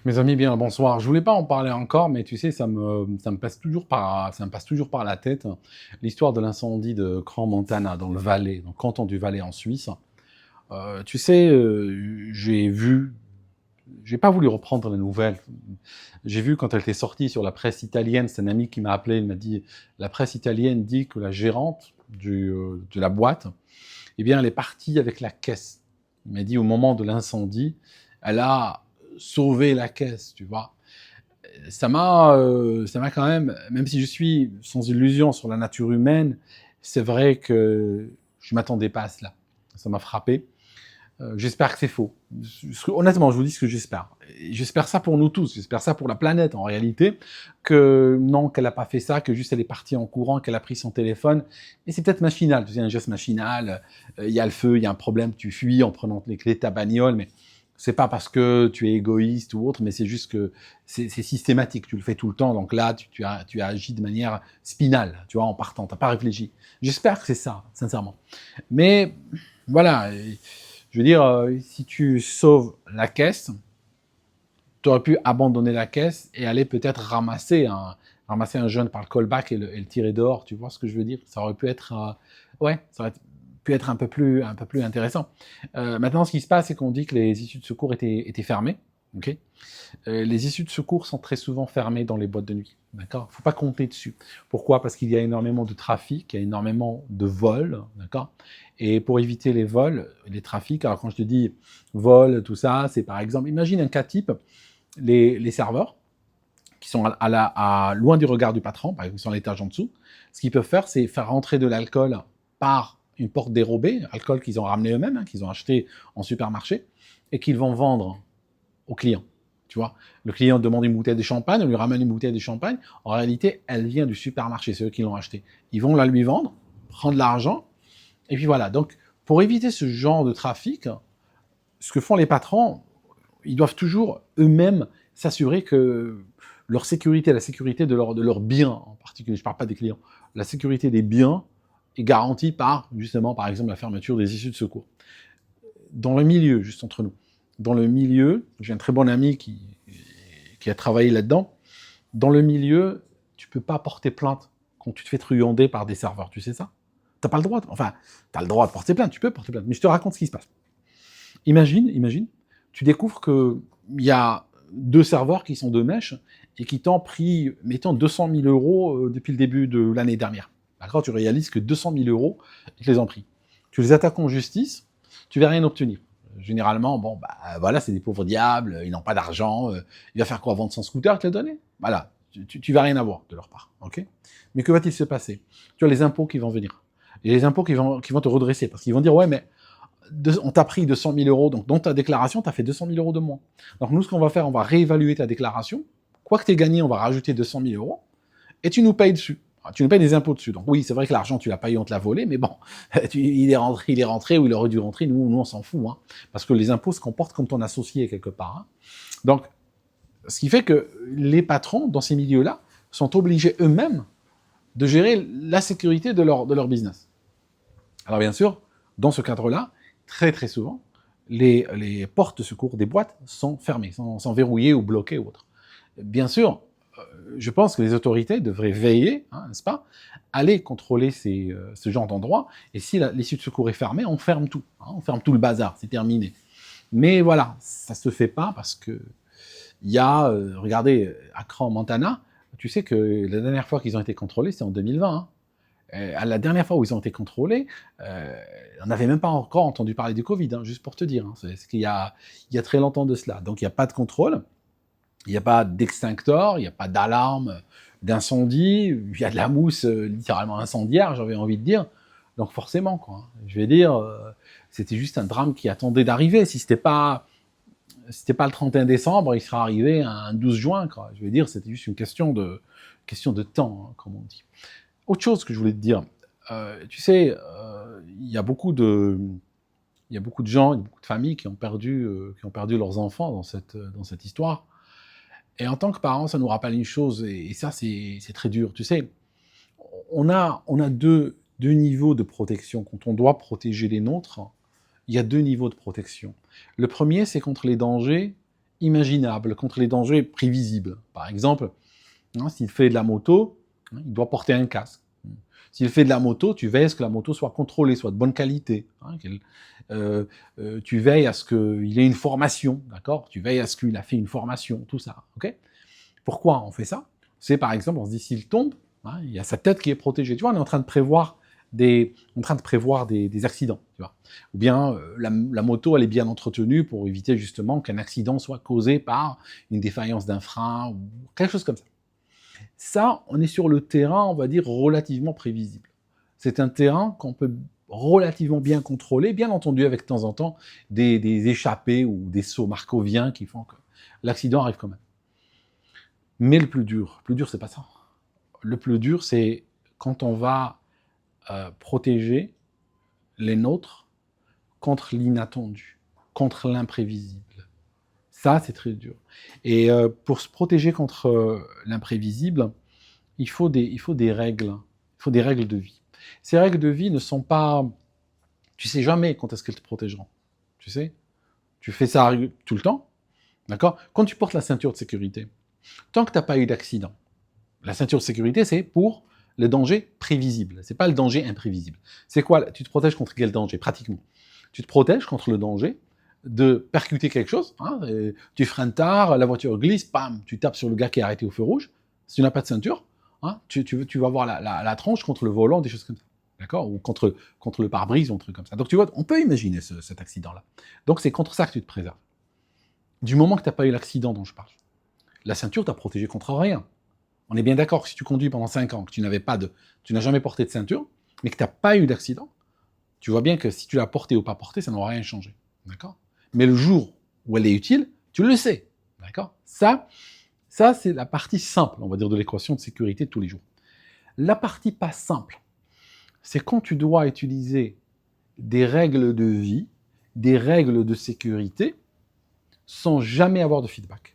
Mes amis, bien, bonsoir. Je voulais pas en parler encore, mais tu sais, ça me passe toujours par la tête l'histoire de l'incendie de Crans-Montana, dans le Valais, dans le canton du Valais en Suisse. Tu sais, j'ai pas voulu reprendre la nouvelle. J'ai vu quand elle était sortie sur la presse italienne, c'est un ami qui m'a appelé, il m'a dit, la presse italienne dit que la gérante de la boîte, eh bien, elle est partie avec la caisse. Il m'a dit, au moment de l'incendie, elle a sauvé la caisse, tu vois. Ça m'a quand même si je suis sans illusion sur la nature humaine, c'est vrai que je m'attendais pas à cela. Ça m'a frappé. J'espère que c'est faux. Honnêtement, je vous dis ce que j'espère. J'espère ça pour nous tous, j'espère ça pour la planète en réalité, que non, qu'elle n'a pas fait ça, que juste elle est partie en courant, qu'elle a pris son téléphone. Et c'est peut-être machinal, tu sais, un geste machinal, il y a le feu, il y a un problème, tu fuis en prenant les clés de ta bagnole, mais c'est pas parce que tu es égoïste ou autre, mais c'est juste que c'est systématique, tu le fais tout le temps, donc là, tu as agi de manière spinale, tu vois, en partant, t'as pas réfléchi. J'espère que c'est ça, sincèrement. Mais voilà, je veux dire, si tu sauves la caisse, tu aurais pu abandonner la caisse et aller peut-être ramasser un jeune par le callback et le tirer dehors, tu vois ce que je veux dire? Ça aurait pu être, ouais, ça aurait pu être un peu plus intéressant. Maintenant, ce qui se passe, c'est qu'on dit que les issues de secours étaient fermées, ok? Les issues de secours sont très souvent fermées dans les boîtes de nuit, d'accord? Faut pas compter dessus. Pourquoi? Parce qu'il y a énormément de trafic, il y a énormément de vols, d'accord? Et pour éviter les vols, les trafics, alors quand je te dis vol, tout ça, c'est par exemple, imagine un cas type, les serveurs, qui sont loin du regard du patron, par exemple, sur l'étage en dessous, ce qu'ils peuvent faire, c'est faire rentrer de l'alcool par une porte dérobée, alcool qu'ils ont ramené eux-mêmes, hein, qu'ils ont acheté en supermarché, et qu'ils vont vendre aux clients. Tu vois, le client demande une bouteille de champagne, on lui ramène une bouteille de champagne. En réalité, elle vient du supermarché, c'est eux qui l'ont acheté. Ils vont la lui vendre, prendre l'argent, et puis voilà. Donc, pour éviter ce genre de trafic, ce que font les patrons, ils doivent toujours eux-mêmes s'assurer que leur sécurité, la sécurité de leurs biens en particulier, je ne parle pas des clients, la sécurité des biens est garantie par, justement, par exemple, la fermeture des issues de secours. Dans le milieu, juste entre nous, dans le milieu, j'ai un très bon ami qui a travaillé là-dedans, dans le milieu, tu peux pas porter plainte quand tu te fais truander par des serveurs, tu sais ça? T'as pas le droit, enfin, t'as le droit de porter plainte, tu peux porter plainte, mais je te raconte ce qui se passe. Imagine, tu découvres qu'il y a deux serveurs qui sont de mèche et qui t'ont pris, mettons, 200 000 euros depuis le début de l'année dernière. D'accord? Tu réalises que 200 000 euros, ils te les ont pris. Tu les attaques en justice, tu vas rien obtenir. Généralement, bon, bah voilà, c'est des pauvres diables, ils n'ont pas d'argent, il va faire quoi, vendre son scooter, te le donner? Voilà, tu vas rien avoir de leur part, ok? Mais que va-t-il se passer? Tu as les impôts qui vont venir. Et les impôts qui vont te redresser, parce qu'ils vont dire, ouais, mais on t'a pris 200 000 euros, donc dans ta déclaration, tu as fait 200 000 euros de moins. Donc nous, ce qu'on va faire, on va réévaluer ta déclaration. Quoi que tu aies gagné, on va rajouter 200 000 euros, et tu nous payes dessus. Alors, tu nous payes des impôts dessus. Donc oui, c'est vrai que l'argent, tu l'as payé, on te l'a volé, mais bon, il est rentré ou il aurait dû rentrer, nous on s'en fout, hein, parce que les impôts se comportent comme ton associé quelque part. Hein. Donc, ce qui fait que les patrons, dans ces milieux-là, sont obligés eux-mêmes de gérer la sécurité de leur business. Alors bien sûr, dans ce cadre-là, très très souvent, les portes de secours des boîtes sont fermées, sont verrouillées ou bloquées ou autre. Bien sûr, je pense que les autorités devraient veiller, hein, n'est-ce pas, aller contrôler ce genre d'endroit, et si l'issue de secours est fermée, on ferme tout, hein, on ferme tout le bazar, c'est terminé. Mais voilà, ça se fait pas parce que il y a, regardez, Accra, Montana, tu sais que la dernière fois qu'ils ont été contrôlés, c'est en 2020, hein. À la dernière fois où ils ont été contrôlés, on n'avait même pas encore entendu parler du Covid, hein, juste pour te dire. Hein. C'est qu'il y a très longtemps de cela. Donc il n'y a pas de contrôle, il n'y a pas d'extincteur, il n'y a pas d'alarme d'incendie, il y a de la mousse littéralement incendiaire, j'avais envie de dire. Donc forcément, quoi. Hein. Je vais dire, c'était juste un drame qui attendait d'arriver. Si c'était pas le 31 décembre, il serait arrivé un 12 juin, quoi. Je vais dire, c'était juste une question de temps, hein, comme on dit. Autre chose que je voulais te dire, tu sais, il y a beaucoup de gens, il y a beaucoup de familles qui ont perdu leurs enfants dans cette histoire. Et en tant que parents, ça nous rappelle une chose, et ça, c'est très dur. Tu sais, on a deux niveaux de protection. Quand on doit protéger les nôtres, il y a deux niveaux de protection. Le premier, c'est contre les dangers imaginables, contre les dangers prévisibles. Par exemple, s'il fait de la moto, il doit porter un casque. S'il fait de la moto, tu veilles à ce que la moto soit contrôlée, soit de bonne qualité. Tu veilles à ce qu'il ait une formation, d'accord? Tu veilles à ce qu'il a fait une formation, tout ça, ok? Pourquoi on fait ça? C'est par exemple, on se dit s'il tombe, il y a sa tête qui est protégée. Tu vois, on est en train de prévoir des accidents, tu vois. Ou bien la moto, elle est bien entretenue pour éviter justement qu'un accident soit causé par une défaillance d'un frein ou quelque chose comme ça. Ça, on est sur le terrain, on va dire, relativement prévisible. C'est un terrain qu'on peut relativement bien contrôler, bien entendu avec de temps en temps des échappées ou des sauts markoviens qui font que l'accident arrive quand même. Mais le plus dur, c'est pas ça. Le plus dur, c'est quand on va protéger les nôtres contre l'inattendu, contre l'imprévisible. Ça, c'est très dur. Et pour se protéger contre l'imprévisible, il faut des règles. Il faut des règles de vie. Ces règles de vie ne sont pas... Tu sais jamais quand est-ce qu'elles te protégeront. Tu sais? Tu fais ça tout le temps. D'accord? Quand tu portes la ceinture de sécurité, tant que tu n'as pas eu d'accident, la ceinture de sécurité, c'est pour le danger prévisible. C'est pas le danger imprévisible. C'est quoi? Tu te protèges contre quel danger, pratiquement? Tu te protèges contre le danger de percuter quelque chose. Tu freines tard, la voiture glisse, bam, tu tapes sur le gars qui est arrêté au feu rouge. Si tu n'as pas de ceinture, tu vas avoir la tronche contre le volant, des choses comme ça. D'accord? Ou contre le pare-brise ou un truc comme ça. Donc tu vois, on peut imaginer cet accident-là. Donc c'est contre ça que tu te préserves. Du moment que tu n'as pas eu l'accident dont je parle, la ceinture t'a protégé contre rien. On est bien d'accord que si tu conduis pendant 5 ans, que tu n'as jamais porté de ceinture, mais que tu n'as pas eu d'accident, tu vois bien que si tu l'as portée ou pas portée, ça n'aura rien changé. D'accord? Mais le jour où elle est utile, tu le sais. D'accord? Ça, c'est la partie simple, on va dire, de l'équation de sécurité de tous les jours. La partie pas simple, c'est quand tu dois utiliser des règles de vie, des règles de sécurité, sans jamais avoir de feedback.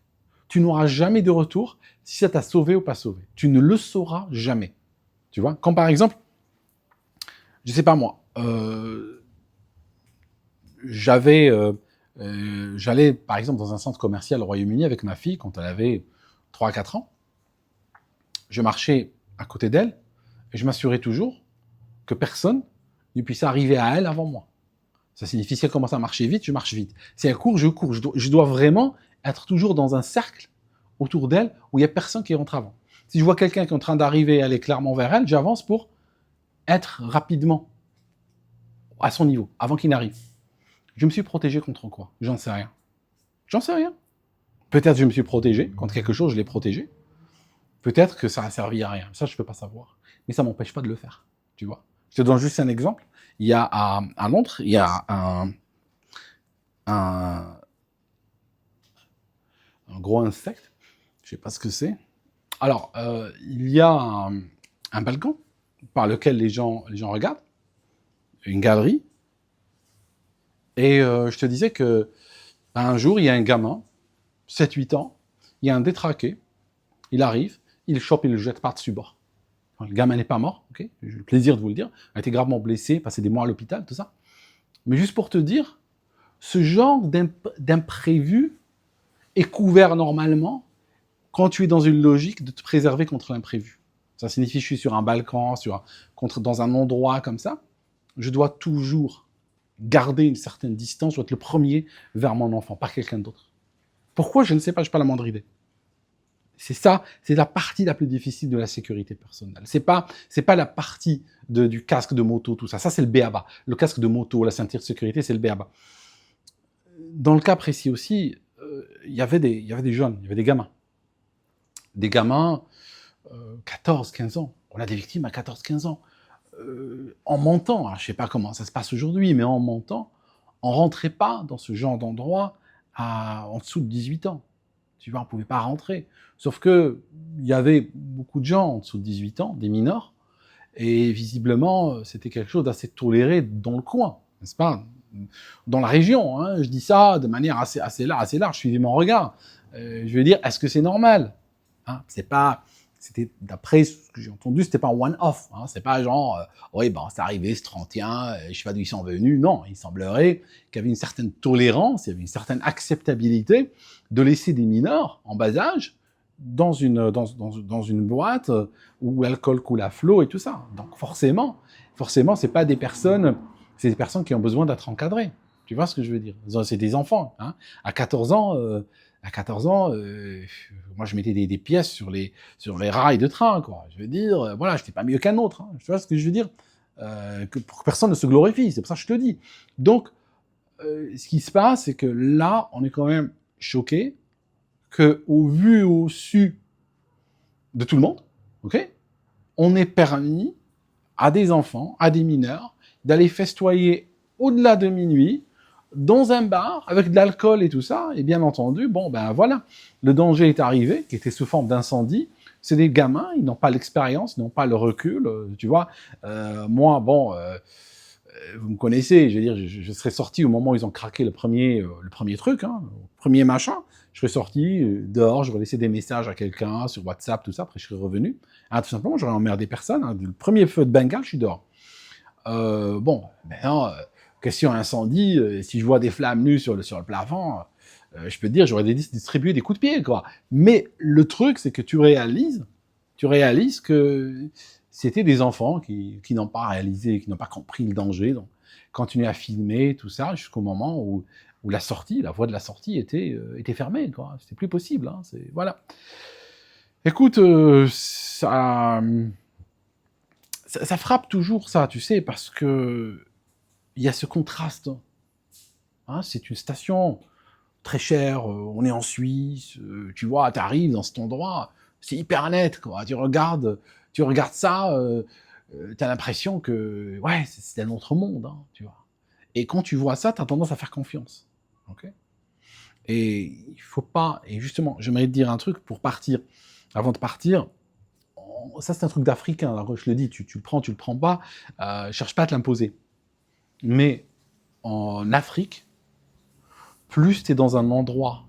Tu n'auras jamais de retour si ça t'a sauvé ou pas sauvé. Tu ne le sauras jamais. Tu vois? Quand par exemple, je sais pas moi, j'allais par exemple dans un centre commercial au Royaume-Uni avec ma fille quand elle avait 3-4 ans. Je marchais à côté d'elle et je m'assurais toujours que personne ne puisse arriver à elle avant moi. Ça signifie si elle commence à marcher vite, je marche vite. Si elle court, je cours. Je dois vraiment être toujours dans un cercle autour d'elle où il n'y a personne qui rentre avant. Si je vois quelqu'un qui est en train d'arriver et aller clairement vers elle, j'avance pour être rapidement à son niveau, avant qu'il n'arrive. Je me suis protégé contre quoi? J'en sais rien. J'en sais rien. Peut-être que je me suis protégé contre quelque chose, je l'ai protégé. Peut-être que ça a servi à rien. Ça, je ne peux pas savoir. Mais ça ne m'empêche pas de le faire. Tu vois? Je te donne juste un exemple. Il y a à Londres, il y a un gros insecte. Je ne sais pas ce que c'est. Alors, il y a un balcon par lequel les gens regardent, une galerie. Et je te disais que un jour, il y a un gamin, 7-8 ans, il y a un détraqué, il arrive, il le chope, il le jette par-dessus bord. Le gamin n'est pas mort, ok, j'ai le plaisir de vous le dire, il a été gravement blessé, passé des mois à l'hôpital, tout ça. Mais juste pour te dire, ce genre d'imprévu est couvert normalement quand tu es dans une logique de te préserver contre l'imprévu. Ça signifie que je suis sur un balcon, dans un endroit comme ça, je dois toujours garder une certaine distance, je dois être le premier vers mon enfant, pas quelqu'un d'autre. Pourquoi? Je ne sais pas, je n'ai pas la moindre idée. C'est ça, c'est la partie la plus difficile de la sécurité personnelle. C'est pas la partie du casque de moto, tout ça. Ça, c'est le b.a.-ba. Le casque de moto, la ceinture de sécurité, c'est le b.a.-ba. Dans le cas précis aussi, il y avait des jeunes, il y avait des gamins. Des gamins, 14-15 ans. On a des victimes à 14-15 ans. En montant, je ne sais pas comment ça se passe aujourd'hui, mais en montant, on ne rentrait pas dans ce genre d'endroit en dessous de 18 ans. Tu vois, on ne pouvait pas rentrer. Sauf que il y avait beaucoup de gens en dessous de 18 ans, des mineurs, et visiblement, c'était quelque chose d'assez toléré dans le coin, n'est-ce pas? Dans la région, hein, je dis ça de manière assez large, suivez mon regard. Je veux dire, est-ce que c'est normal? Hein, c'est pas c'était, d'après ce que j'ai entendu, c'était pas un one-off. Hein, c'est pas genre, oui, bon, c'est arrivé ce 31, je sais pas d'où ils sont venus. Non, il semblerait qu'il y avait une certaine tolérance, il y avait une certaine acceptabilité de laisser des mineurs en bas âge dans une boîte où l'alcool coule à flot et tout ça. Donc forcément, c'est pas des personnes, c'est des personnes qui ont besoin d'être encadrées. Tu vois ce que je veux dire? C'est des enfants. Hein. À 14 ans, moi je mettais des pièces sur les rails de train, quoi. Je veux dire, voilà, j'étais pas mieux qu'un autre. Hein. Tu vois ce que je veux dire? Pour que personne ne se glorifie, c'est pour ça que je te dis. Donc, ce qui se passe, c'est que là, on est quand même choqué que, au vu, au su de tout le monde, ok, on est permis à des enfants, à des mineurs, d'aller festoyer au-delà de minuit, dans un bar, avec de l'alcool et tout ça, et bien entendu, bon, ben voilà, le danger est arrivé, qui était sous forme d'incendie, c'est des gamins, ils n'ont pas l'expérience, ils n'ont pas le recul, tu vois, moi, bon, vous me connaissez, je veux dire, je serais sorti au moment où ils ont craqué le premier truc, hein, le premier machin, je serais sorti dehors, j'aurais laissé des messages à quelqu'un sur WhatsApp, tout ça, après je serais revenu, hein, tout simplement, j'aurais emmerdé personne, hein, le premier feu de Bengale, je suis dehors. Bon, maintenant, question incendie, si je vois des flammes nues sur le plafond, je peux te dire, j'aurais distribué des coups de pied, quoi. Mais le truc, c'est que tu réalises que c'était des enfants qui n'ont pas réalisé, qui n'ont pas compris le danger, donc continuer à filmer, tout ça, jusqu'au moment où la voie de la sortie était fermée, quoi. C'était plus possible, hein, voilà. Écoute, ça frappe toujours, ça, tu sais, parce que il y a ce contraste. Hein, c'est une station très chère, on est en Suisse, tu vois, tu arrives dans cet endroit, c'est hyper net, quoi. Tu regardes ça, tu as l'impression que, ouais, c'est un autre monde, hein, tu vois. Et quand tu vois ça, tu as tendance à faire confiance. Ok. Et il faut pas, et justement, j'aimerais te dire un truc pour partir. Avant de partir, ça c'est un truc d'Africain, alors je le dis, tu le prends, tu le prends pas, cherche pas à te l'imposer. Mais en Afrique, plus tu es dans un endroit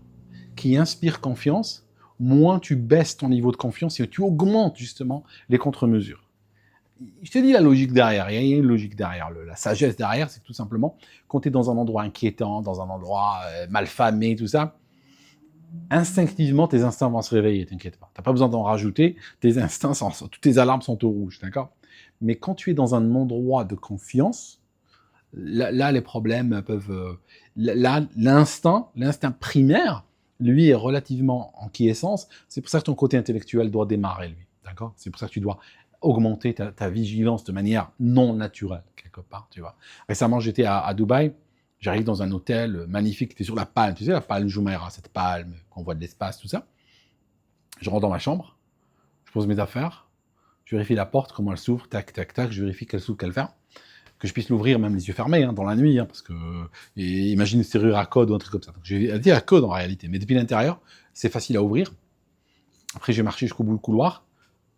qui inspire confiance, moins tu baisses ton niveau de confiance et tu augmentes justement les contre-mesures. Je te dis la logique derrière, il y a une logique derrière, la sagesse derrière, c'est tout simplement quand tu es dans un endroit inquiétant, dans un endroit malfamé, tout ça, instinctivement tes instincts vont se réveiller, t'inquiète pas. T'as pas besoin d'en rajouter, tes instincts, toutes tes alarmes sont au rouge, d'accord? Mais quand tu es dans un endroit de confiance, là, les problèmes peuvent... l'instinct primaire, lui, est relativement en quiescence. C'est pour ça que ton côté intellectuel doit démarrer, lui. D'accord? C'est pour ça que tu dois augmenter ta vigilance de manière non naturelle, quelque part, tu vois. Récemment, j'étais à Dubaï. J'arrive dans un hôtel magnifique. Tu es sur la palme, tu sais, la palme Jumeirah, cette palme qu'on voit de l'espace, tout ça. Je rentre dans ma chambre. Je pose mes affaires. Je vérifie la porte, comment elle s'ouvre. Tac, tac, tac. Je vérifie qu'elle s'ouvre, qu'elle ferme. Que je puisse l'ouvrir même les yeux fermés, hein, dans la nuit, hein, parce que imagine une serrure à code ou un truc comme ça. Donc j'ai dit à code en réalité, mais depuis l'intérieur, c'est facile à ouvrir. Après j'ai marché jusqu'au bout du couloir,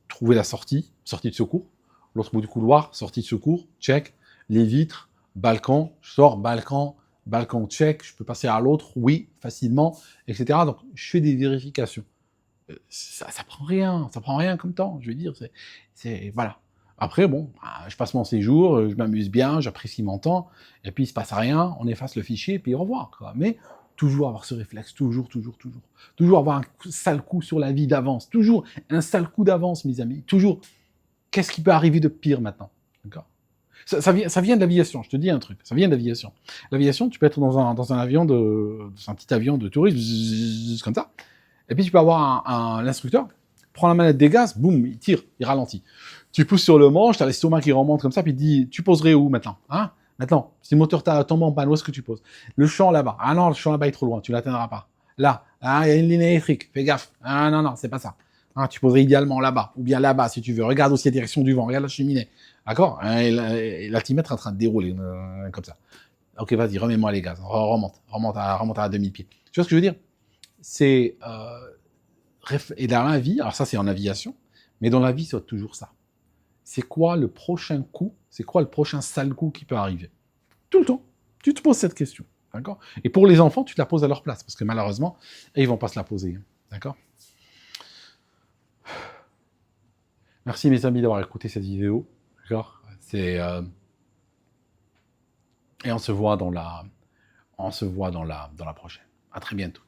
trouver la sortie de secours. L'autre bout du couloir, sortie de secours, check. Les vitres, balcon, je sors, balcon check, je peux passer à l'autre, oui, facilement, etc. Donc je fais des vérifications. Ça prend rien comme temps, je veux dire, voilà. Après, bon, je passe mon séjour, je m'amuse bien, j'apprécie mon temps, et puis il se passe rien, on efface le fichier, et puis au revoir, quoi. Mais toujours avoir ce réflexe, toujours avoir un sale coup sur la vie d'avance, toujours un sale coup d'avance, mes amis, toujours. Qu'est-ce qui peut arriver de pire maintenant, d'accord? Ça vient de l'aviation, je te dis un truc, ça vient de l'aviation. L'aviation, tu peux être dans un avion un petit avion de tourisme, comme ça, et puis tu peux avoir l'instructeur, prend la manette des gaz, boum, il tire, il ralentit. Tu pousses sur le manche, t'as l'estomac qui remonte comme ça, puis il dit, tu poserais où maintenant, hein? Maintenant, si le moteur tombe en panne, où est-ce que tu poses? Le champ là-bas. Ah non, le champ là-bas est trop loin, tu l'atteindras pas. Là, il y a une ligne électrique, fais gaffe. Ah non, c'est pas ça. Hein, tu poserais idéalement là-bas, ou bien là-bas si tu veux. Regarde aussi la direction du vent, regarde la cheminée. D'accord? Et l'altimètre est en train de dérouler comme ça. Ok, vas-y, remets-moi les gaz. Remonte à 2000 pieds. Tu vois ce que je veux dire? C'est et dans la vie, alors ça c'est en aviation, mais dans la vie c'est toujours ça. C'est quoi le prochain coup? C'est quoi le prochain sale coup qui peut arriver? Tout le temps. Tu te poses cette question, d'accord? Et pour les enfants, tu te la poses à leur place, parce que malheureusement, ils vont pas se la poser, d'accord? Merci mes amis d'avoir écouté cette vidéo. D'accord. Et on se voit dans la prochaine. À très bientôt.